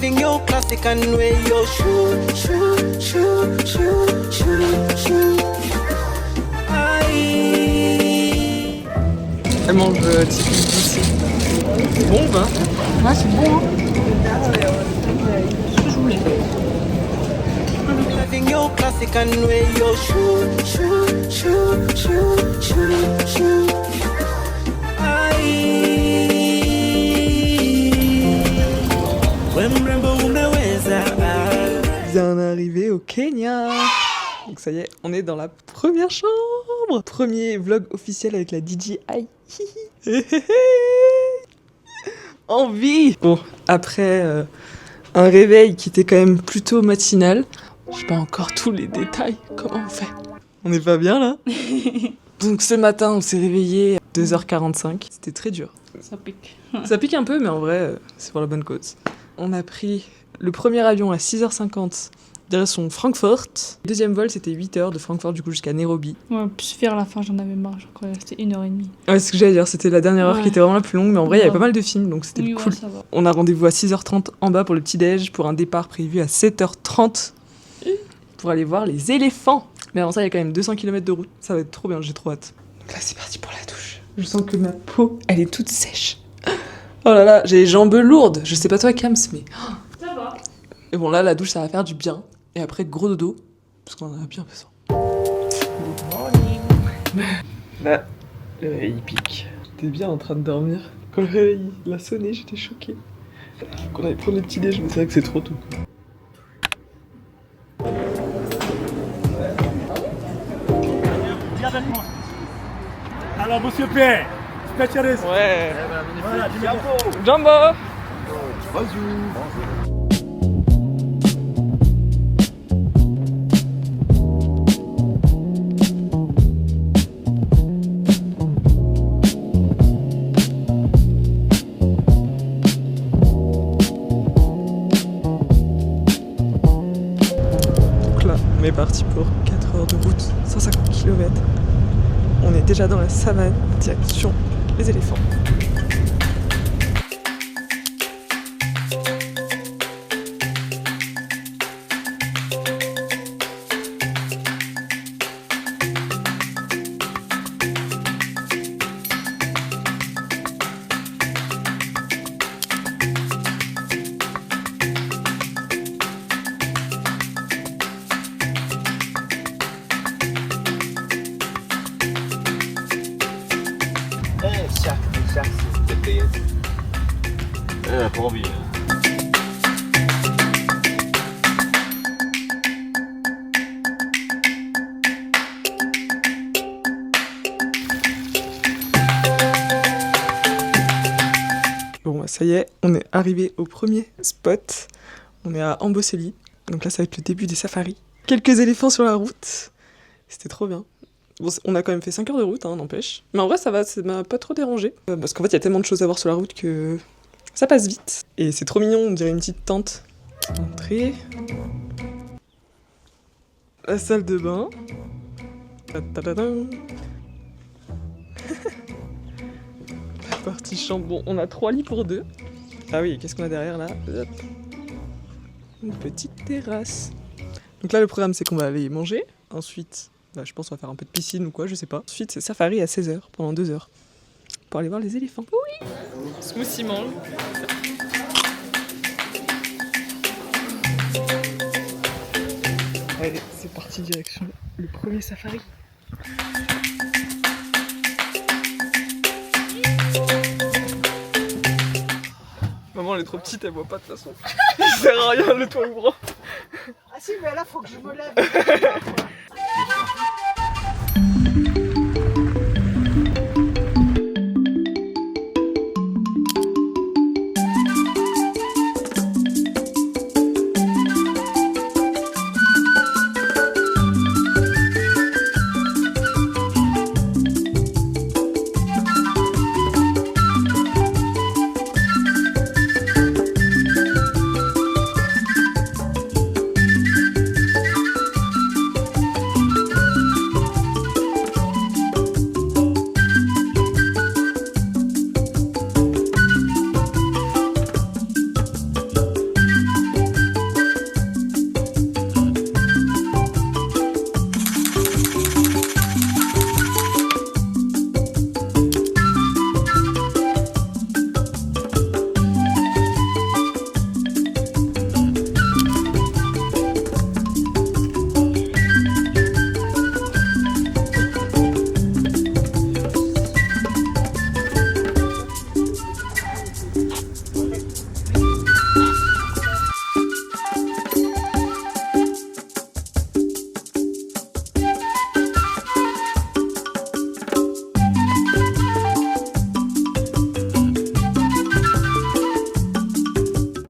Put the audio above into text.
Loving your classic and way you shoot, shoot, shoot, shoot, shoot, shoot. Aïe. Elle mange typique d'ici. C'est bon ou pas? Ouais, c'est bon, hein. Loving your classic and way you shoot, shoot, shoot, shoot, shoot, shoot. Bien arrivé au Kenya. Donc ça y est, on est dans la première chambre. Premier vlog officiel avec la DJI. Envie. Bon, après un réveil qui était quand même plutôt matinal, je sais pas encore tous les détails. Comment on fait? On n'est pas bien là? Donc ce matin, on s'est réveillé à 2h45. C'était très dur. Ça pique. Ça pique un peu, mais en vrai, c'est pour la bonne cause. On a pris le premier avion à 6h50 direction Francfort. Le deuxième vol, c'était 8h de Francfort du coup jusqu'à Nairobi. Ouais, plus faire à la fin, j'en avais marre. Je crois que c'était 1h30. Ouais, c'est ce que j'allais dire, c'était la dernière heure Ouais. qui était vraiment la plus longue, mais en vrai, il y avait Ouais. pas mal de films, donc c'était Oui, cool. ouais, ça va. On a rendez-vous à 6h30 en bas pour le petit-déj, pour un départ prévu à 7h30 pour aller voir les éléphants. Mais avant ça, il y a quand même 200 km de route. Ça va être trop bien, j'ai trop hâte. Donc là, c'est parti pour la douche. Je sens que ma peau, elle est toute sèche. Oh là là, j'ai les jambes lourdes. Je sais pas toi, Kams, mais... Ça va. Et bon, là, la douche, ça va faire du bien. Et après, gros dodo, parce qu'on en a bien besoin. Good morning. Là, le réveil pique. J'étais bien en train de dormir. Quand le réveil il a sonné, j'étais choquée. Qu'on allait prendre le petit déj, mais c'est vrai que c'est trop tôt. Viens avec moi. Alors, monsieur Pierre, spécialiste. Ouais. Voilà, dis-moi. Jumbo. Donc là, on est parti pour 4 heures de route, 150 km. On est déjà dans la savane, direction les éléphants. Pour vivre. Bon, bah, ça y est, on est arrivé au premier spot. On est à Amboseli. Donc là, ça va être le début des safaris. Quelques éléphants sur la route. C'était trop bien. Bon, on a quand même fait 5 heures de route, hein, n'empêche. Mais en vrai, ça va, ça m'a pas trop dérangé. Parce qu'en fait, il y a tellement de choses à voir sur la route que ça passe vite. Et c'est trop mignon, on dirait une petite tente. Entrée. La salle de bain. Ta-ta-ta-tam. La partie chambre. Bon, on a 3 lits pour 2. Ah oui, qu'est-ce qu'on a derrière là? Hop. Une petite terrasse. Donc là, le programme, c'est qu'on va aller manger. Ensuite, bah, je pense qu'on va faire un peu de piscine ou quoi, je sais pas. Ensuite, c'est safari à 16h, pendant 2 heures. Pour aller voir les éléphants. Oui! Smoothie mange. Allez, c'est parti, direction le premier safari. Maman, elle est trop petite, elle voit pas de toute façon. Il sert à rien le toit ouvrant. Ah si, mais là, faut que je me lève.